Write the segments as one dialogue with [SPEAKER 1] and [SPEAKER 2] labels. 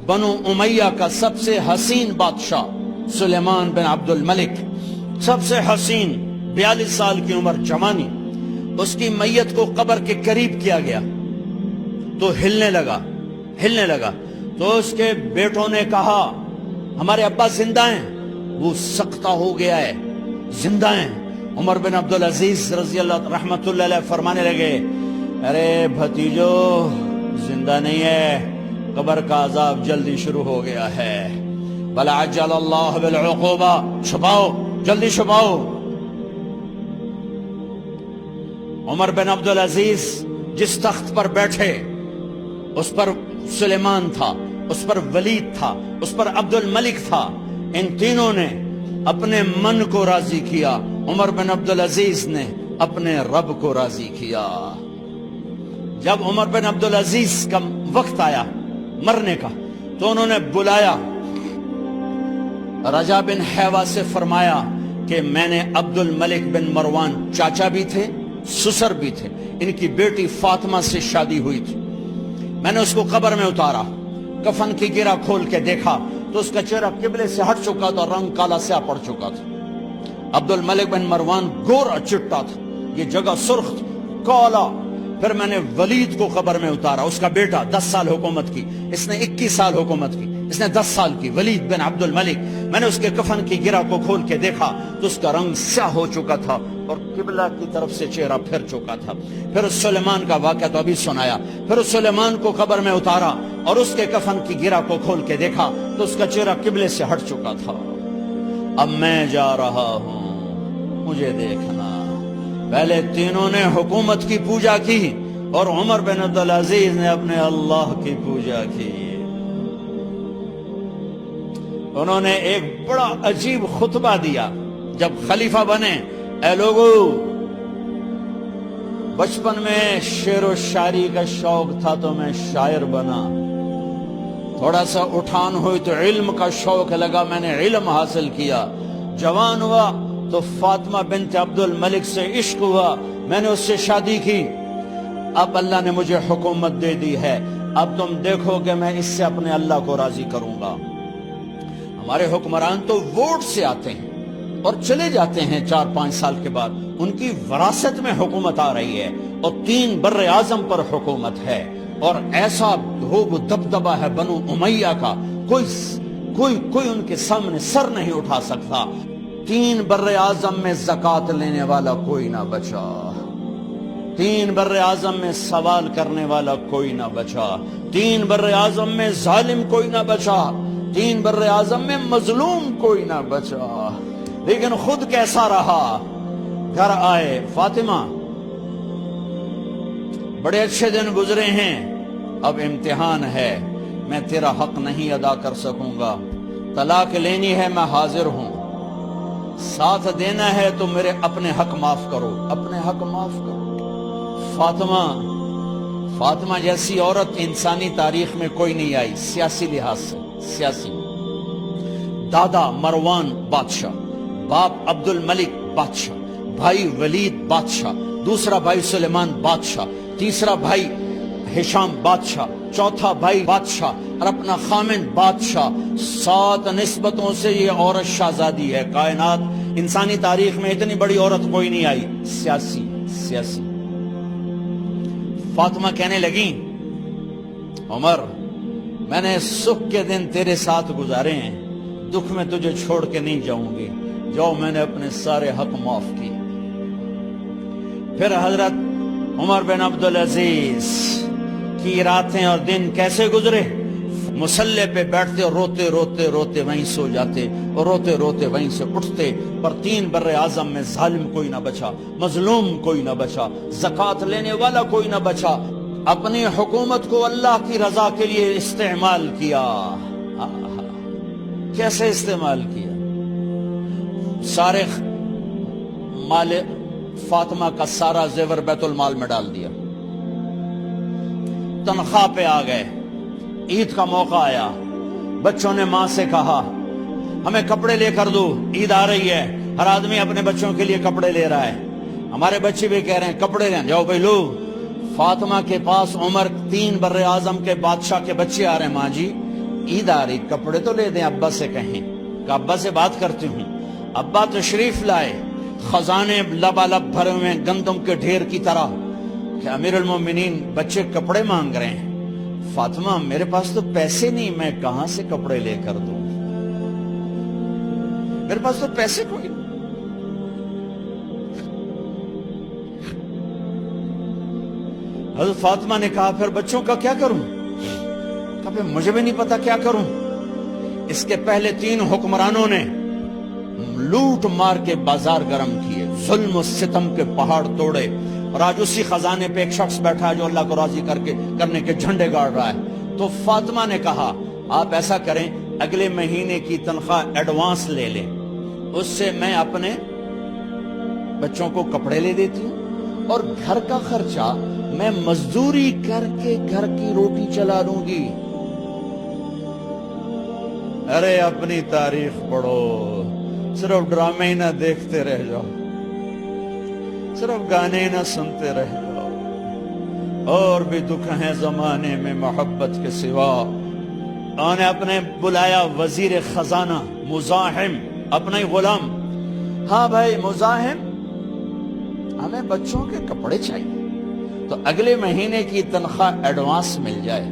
[SPEAKER 1] بنو امیہ کا سب سے حسین بادشاہ سلیمان بن عبد الملک، سب سے حسین، 42 سال کی عمر، جوانی، اس کی میت کو قبر کے قریب کیا گیا تو ہلنے لگا تو اس کے بیٹوں نے کہا ہمارے ابا زندہ ہیں، وہ سکتہ ہو گیا ہے، زندہ ہیں۔ عمر بن عبدالعزیز رضی اللہ رحمت اللہ علیہ فرمانے لگے ارے بھتیجو زندہ نہیں ہے، قبر کا عذاب جلدی شروع ہو گیا ہے، بل عجل اللہ بالعقوبہ، چھپاؤ، جلدی چھپاؤ۔ عمر بن عبدالعزیز جس تخت پر بیٹھے اس پر سلیمان تھا، اس پر ولید تھا، اس پر عبد الملک تھا، ان تینوں نے اپنے من کو راضی کیا، عمر بن عبدالعزیز نے اپنے رب کو راضی کیا۔ جب عمر بن عبدالعزیز کا وقت آیا مرنے کا تو انہوں نے بلایا رجا بن حیوہ سے، فرمایا کہ میں نے عبد الملک بن مروان چاچا بھی تھے، سسر بھی تھے، ان کی بیٹی فاطمہ سے شادی ہوئی تھی، میں نے اس کو قبر میں اتارا، کفن کی گرہ کھول کے دیکھا تو اس کا چہرہ قبلے سے ہٹ چکا تھا، رنگ کالا سیاہ پڑ چکا تھا۔ عبد الملک بن مروان گورا چٹا تھا، یہ جگہ سرخ تھی، کالا۔ پھر میں نے ولید کو قبر میں اتارا، اس کا بیٹا 10 سال حکومت کی، اس نے 21 سال حکومت کی، اس نے 10 سال کی، ولید بن عبد الملک۔ میں نے اس کے کفن کی گرہ کو کھول کے دیکھا تو اس کا رنگ سیاہ ہو چکا تھا اور قبلہ کی طرف سے چہرہ پھر چکا تھا۔ پھر سلیمان کا واقعہ تو ابھی سنایا، پھر سلیمان کو قبر میں اتارا اور اس کے کفن کی گرہ کو کھول کے دیکھا تو اس کا چہرہ قبلے سے ہٹ چکا تھا۔ اب میں جا رہا ہوں، مجھے دیکھنا۔ پہلے تینوں نے حکومت کی پوجا کی اور عمر بن عبدالعزیز نے اپنے اللہ کی پوجا کی۔ انہوں نے ایک بڑا عجیب خطبہ دیا جب خلیفہ بنے، اے لوگو، بچپن میں شعر و شاعری کا شوق تھا تو میں شاعر بنا، تھوڑا سا اٹھان ہوئی تو علم کا شوق لگا، میں نے علم حاصل کیا، جوان ہوا تو فاطمہ بنت عبد الملک سے عشق ہوا، میں نے اس سے شادی کی، اب اللہ نے مجھے حکومت دے دی ہے، اب تم دیکھو کہ میں اس سے اپنے اللہ کو راضی کروں گا۔ ہمارے حکمران تو ووٹ سے آتے ہیں اور چلے جاتے ہیں 4-5 سال کے بعد، ان کی وراثت میں حکومت آ رہی ہے اور 3 بر اعظم پر حکومت ہے، اور ایسا دھوب و دبدبہ ہے بنو امیہ کا، کوئی ان کے سامنے سر نہیں اٹھا سکتا۔ 3 بر اعظم میں زکوٰۃ لینے والا کوئی نہ بچا، 3 بر اعظم میں سوال کرنے والا کوئی نہ بچا، 3 بر اعظم میں ظالم کوئی نہ بچا، 3 بر اعظم میں مظلوم کوئی نہ بچا۔ لیکن خود کیسا رہا؟ گھر آئے، فاطمہ بڑے اچھے دن گزرے ہیں، اب امتحان ہے، میں تیرا حق نہیں ادا کر سکوں گا، طلاق لینی ہے میں حاضر ہوں، ساتھ دینا ہے تو میرے اپنے حق معاف کرو، اپنے حق معاف کرو۔ فاطمہ جیسی عورت انسانی تاریخ میں کوئی نہیں آئی، سیاسی لحاظ سے، سیاسی۔ دادا مروان بادشاہ، باپ عبد الملک بادشاہ، بھائی ولید بادشاہ، دوسرا بھائی سلیمان بادشاہ، تیسرا بھائی ہشام بادشاہ، چوتھا بھائی بادشاہ اور اپنا خامن بادشاہ، 7 نسبتوں سے یہ عورت شہزادی ہے۔ کائنات انسانی تاریخ میں اتنی بڑی عورت کوئی نہیں آئی، سیاسی۔ فاطمہ کہنے لگیں عمر، میں نے سکھ کے دن تیرے ساتھ گزارے ہیں، دکھ میں تجھے چھوڑ کے نہیں جاؤں گی، جاؤ میں نے اپنے سارے حق معاف کیے۔ پھر حضرت عمر بن عبدالعزیز کی راتیں اور دن کیسے گزرے؟ مسلح پہ بیٹھتے اور روتے وہیں سو جاتے اور روتے وہیں سے اٹھتے، پر 3 بر اعظم میں ظالم کوئی نہ بچا، مظلوم کوئی نہ بچا، زکوٰۃ لینے والا کوئی نہ بچا، اپنی حکومت کو اللہ کی رضا کے لیے استعمال کیا۔ کیسے استعمال کیا؟ سارے مال فاطمہ کا سارا زیور بیت المال میں ڈال دیا، تنخواہ پہ آ گئے، عید کا موقع آیا، بچوں نے ماں سے کہا ہمیں کپڑے لے کر دو، عید آ رہی ہے، ہر آدمی اپنے بچوں کے لیے کپڑے لے رہا ہے، ہمارے بچے بھی کہہ رہے ہیں کپڑے لیں، جاؤ بھائی لو۔ فاطمہ کے پاس عمر 3 بر اعظم کے بادشاہ کے بچے آ رہے ہیں، ماں جی عید آ رہی، کپڑے تو لے دیں، ابا سے کہیں کہ ابا سے بات کرتی ہوں۔ ابا تشریف لائے، خزانے لبالب بھرے ہوئے گندم کے ڈھیر کی طرح کہ امیر المومنین بچے کپڑے مانگ رہے ہیں۔ فاطمہ میرے پاس تو پیسے نہیں، میں کہاں سے کپڑے لے کر دوں، میرے پاس تو پیسے کوئی نہیں۔ حضرت فاطمہ نے کہا پھر بچوں کا کیا کروں؟ کہا پھر مجھے بھی نہیں پتا کیا کروں۔ اس کے پہلے 3 حکمرانوں نے لوٹ مار کے بازار گرم کیے، ظلم و ستم کے پہاڑ توڑے، اور آج اسی خزانے پہ ایک شخص بیٹھا ہے جو اللہ کو راضی کرنے کے جھنڈے گاڑ رہا ہے۔ تو فاطمہ نے کہا آپ ایسا کریں، اگلے مہینے کی تنخواہ ایڈوانس لے لیں، اس سے میں اپنے بچوں کو کپڑے لے دیتی ہوں، اور گھر کا خرچہ میں مزدوری کر کے گھر کی روٹی چلا لوں گی۔ ارے اپنی تاریخ پڑھو، صرف ڈرامے نہ دیکھتے رہ جاؤ، صرف گانے نہ سنتے رہ جاؤ، اور بھی دکھ ہیں زمانے میں محبت کے سوا۔ انہوں نے اپنے بلایا وزیر خزانہ مزاحم، اپنا ہی غلام، ہاں بھائی مزاحم ہمیں بچوں کے کپڑے چاہیے، تو اگلے مہینے کی تنخواہ ایڈوانس مل جائے۔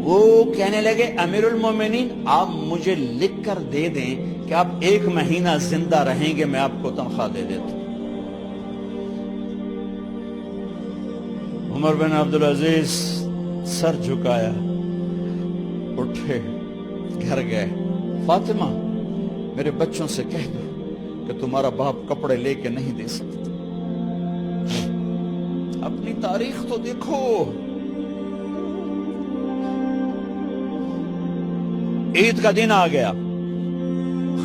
[SPEAKER 1] وہ کہنے لگے امیر المومنین آپ مجھے لکھ کر دے دیں کہ آپ 1 مہینہ زندہ رہیں گے، میں آپ کو تنخواہ دے دیتا ہوں۔ عمر بن عبدالعزیز سر جھکایا، اٹھے، گھر گئے، فاطمہ میرے بچوں سے کہہ دو کہ تمہارا باپ کپڑے لے کے نہیں دے سکتا۔ اپنی تاریخ تو دیکھو، عید کا دن آ گیا،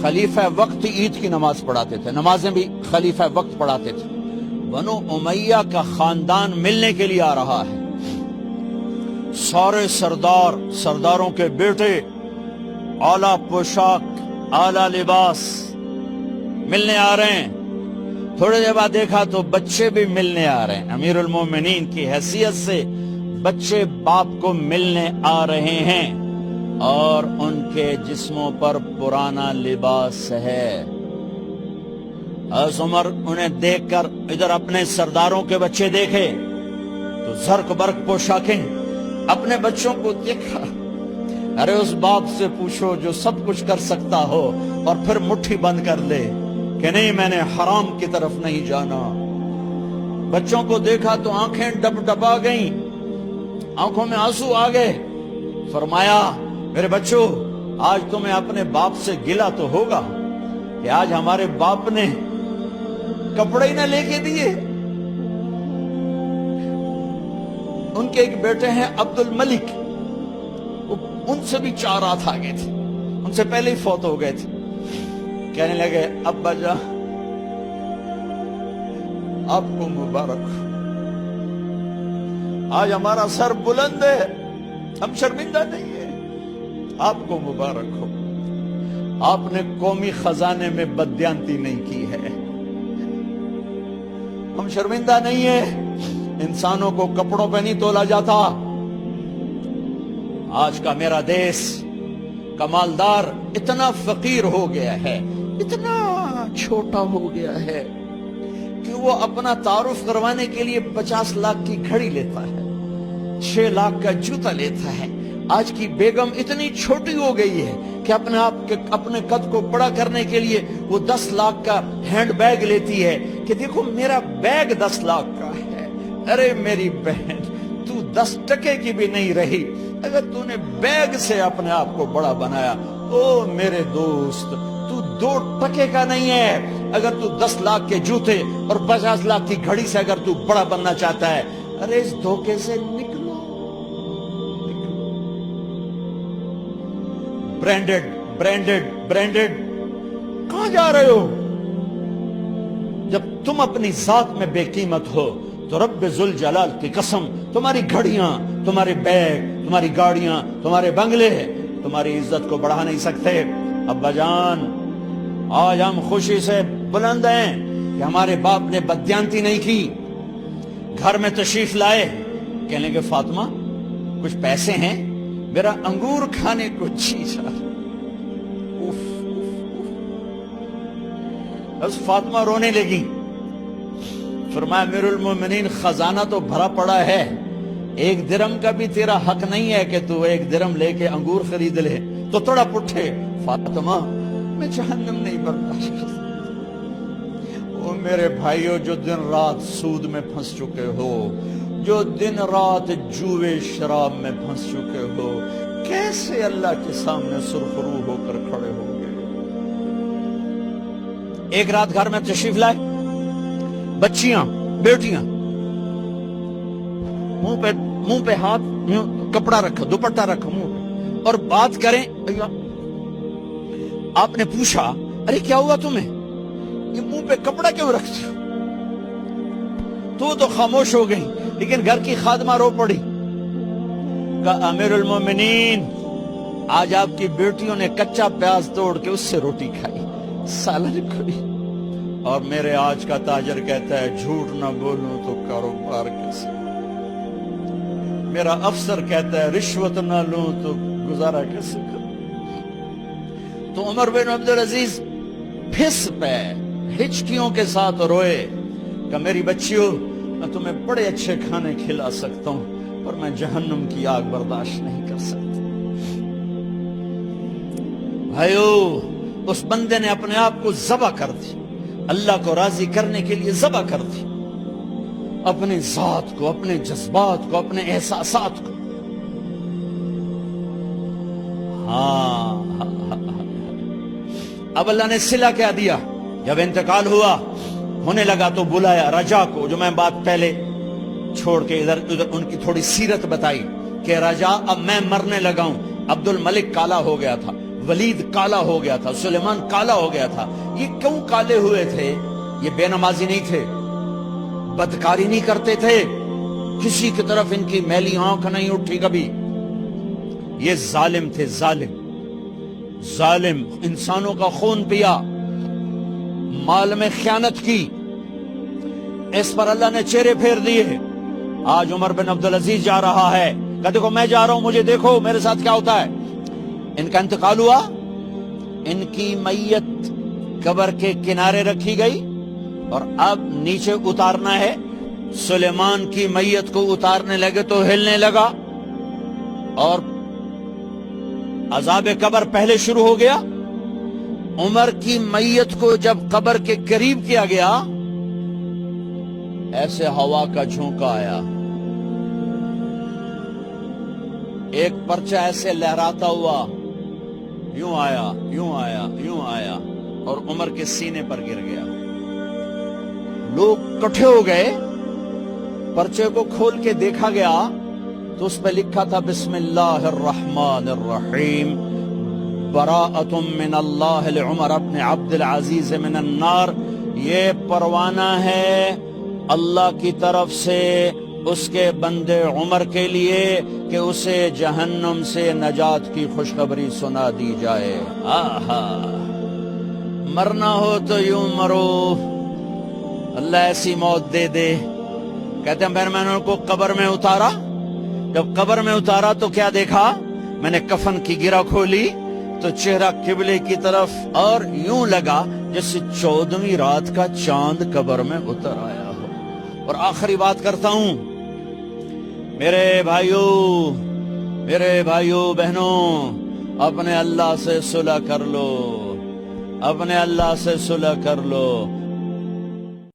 [SPEAKER 1] خلیفہ وقت عید کی نماز پڑھاتے تھے، نمازیں بھی خلیفہ وقت پڑھاتے تھے۔ بنو امیہ کا خاندان ملنے کے لیے آ رہا ہے، سارے سرداروں کے بیٹے اعلیٰ پوشاک، اعلیٰ لباس ملنے آ رہے ہیں۔ تھوڑے دیر بعد دیکھا تو بچے بھی ملنے آ رہے ہیں، امیر المومنین کی حیثیت سے بچے باپ کو ملنے آ رہے ہیں، اور ان کے جسموں پر پرانا لباس ہے۔ حضرت عمر انہیں دیکھ کر ادھر اپنے سرداروں کے بچے دیکھے تو زرق برق پوشاکیں، اپنے بچوں کو دیکھا۔ ارے اس باپ سے پوچھو جو سب کچھ کر سکتا ہو اور پھر مٹھی بند کر لے کہ نہیں میں نے حرام کی طرف نہیں جانا۔ بچوں کو دیکھا تو آنکھیں ڈب ڈبا گئیں، آنکھوں میں آنسو آ گئے۔ فرمایا میرے بچوں آج تمہیں اپنے باپ سے گلہ تو ہوگا کہ آج ہمارے باپ نے کپڑے ہی نہ لے کے دیے۔ ان کے ایک بیٹے ہیں عبد الملک، ان سے بھی 4 رات آگے تھے، ان سے پہلے ہی فوت ہو گئے تھے۔ کہنے لگے ابا جان آپ کو مبارک، آج ہمارا سر بلند ہے، ہم شرمندہ نہیں ہیں، آپ کو مبارک ہو، آپ نے قومی خزانے میں بددیانتی نہیں کی ہے، ہم شرمندہ نہیں ہیں، انسانوں کو کپڑوں پہ نہیں تولا جاتا۔ آج کا میرا دیس کا مالدار اتنا فقیر ہو گیا ہے، اتنا چھوٹا ہو گیا ہے کہ وہ اپنا تعارف کروانے کے لیے 50 لاکھ کی گھڑی لیتا ہے، 6 لاکھ کا جوتا لیتا ہے۔ آج کی بیگم اتنی چھوٹی ہو گئی ہے کہ اپنے قد کو بڑا کرنے کے لیے وہ 10 لاکھ کا ہینڈ بیگ لیتی ہے کہ دیکھو میرا بیگ 10 لاکھ کا ہے۔ ارے میری بہن تو 10 ٹکے کی بھی نہیں رہی، اگر تو نے بیگ سے اپنے آپ کو بڑا بنایا، او میرے دوست تو 2 ٹکے کا نہیں ہے۔ اگر تو 10 لاکھ کے جوتے اور 50 لاکھ کی گھڑی سے اگر تو بڑا بننا چاہتا ہے، ارے اس دھوکے سے نکلو۔ برینڈڈ کہاں جا رہے ہو؟ جب تم اپنی ذات میں بے قیمت ہو تو رب ذوالجلال کی قسم تمہاری گھڑیاں، تمہارے بیگ، تمہاری گاڑیاں، تمہارے بنگلے تمہاری عزت کو بڑھا نہیں سکتے۔ ابا جان آج ہم خوشی سے بلند ہیں کہ ہمارے باپ نے بددیانتی نہیں کی۔ گھر میں تشریف لائے، کہنے لگے فاطمہ کچھ پیسے ہیں، میرا انگور کھانے کو جی چاہ۔ بس فاطمہ رونے لگی، فرمایا امیر المومنین خزانہ تو بھرا پڑا ہے، 1 درم کا بھی تیرا حق نہیں ہے کہ تو 1 درم لے کے انگور خرید لے۔ تو تھوڑا پٹھے، فاطمہ میں جہنم نہیں برداشت کر سکتا۔ وہ میرے بھائیو جو دن رات سود میں پھنس چکے ہو، جو دن رات جوے شراب میں پھنس چکے ہو، کیسے اللہ کے سامنے سرخرو ہو کر کھڑے ہو گئے؟ ایک رات گھر میں تشریف لائے، بچیاں بیٹیاں، منہ پہ ہاتھ، کپڑا رکھا، دوپٹہ رکھا منہ پہ، اور بات کریں۔ آپ نے پوچھا ارے کیا ہوا تمہیں، یہ منہ پہ کپڑا کیوں رکھتی ہو؟ تو خاموش ہو گئی، لیکن گھر کی خادمہ رو پڑی، کہا امیر المومنین آج آپ کی بیٹیوں نے کچا پیاز توڑ کے اس سے روٹی کھائی، سالن کھائی، اور میرے آج کا تاجر کہتا ہے جھوٹ نہ بولوں تو کاروبار کیسے، میرا افسر کہتا ہے رشوت نہ لوں تو گزارا کیسے کروں۔ تو عمر بن عبدالعزیز پھس پہ ہچکیوں کے ساتھ روئے کہ میری بچیوں میں تمہیں بڑے اچھے کھانے کھلا سکتا ہوں، پر میں جہنم کی آگ برداشت نہیں کر سکتا۔ بھائیو، اس بندے نے اپنے آپ کو ذبح کر دی، اللہ کو راضی کرنے کے لیے ذبح کر دی، اپنے ذات کو، اپنے جذبات کو، اپنے احساسات کو۔ اب اللہ نے صلہ کیا دیا، جب انتقال ہونے لگا تو بلایا رجا کو، جو میں بات پہلے چھوڑ کے ادھر ان کی تھوڑی سیرت بتائی کہ رجا اب میں مرنے لگا ہوں۔ عبد الملک کالا ہو گیا تھا، ولید کالا ہو گیا تھا، سلیمان کالا ہو گیا تھا۔ یہ کیوں کالے ہوئے تھے؟ یہ بے نمازی نہیں تھے، بدکاری نہیں کرتے تھے، کسی کی طرف ان کی میلی آنکھ نہیں اٹھی کبھی۔ یہ ظالم تھے، ظالم، انسانوں کا خون پیا، مال میں خیانت کی، اس پر اللہ نے چہرے پھیر دیے۔ آج عمر بن عبدالعزیز جا رہا ہے، کہ دیکھو میں جا رہا ہوں، مجھے دیکھو میرے ساتھ کیا ہوتا ہے۔ ان کا انتقال ہوا، ان کی میت قبر کے کنارے رکھی گئی، اور اب نیچے اتارنا ہے۔ سلیمان کی میت کو اتارنے لگے تو ہلنے لگا، اور عذاب قبر پہلے شروع ہو گیا۔ عمر کی میت کو جب قبر کے قریب کیا گیا، ایسے ہوا کا جھونکا آیا، ایک پرچہ ایسے لہراتا ہوا، یوں آیا، یوں آیا، یوں آیا، اور عمر کے سینے پر گر گیا۔ لوگ کٹھے ہو گئے، پرچے کو کھول کے دیکھا گیا تو اس پہ لکھا تھا بسم اللہ الرحمن الرحیم، براءۃ من اللہ لعمر بن عبد العزیز من النار۔ یہ پروانہ ہے اللہ کی طرف سے اس کے بندے عمر کے لیے کہ اسے جہنم سے نجات کی خوشخبری سنا دی جائے۔ آہا، مرنا ہو تو یوں مرو، اللہ ایسی موت دے دے۔ کہتے ہیں میں نے ان کو قبر میں اتارا، جب قبر میں اتارا تو کیا دیکھا؟ میں نے کفن کی گرہ کھولی تو چہرہ قبلے کی طرف، اور یوں لگا جیسے 14ویں رات کا چاند قبر میں اتر آیا ہو۔ اور آخری بات کرتا ہوں، میرے بھائیوں بہنوں، اپنے اللہ سے صلح کر لو، اپنے اللہ سے صلح کر لو۔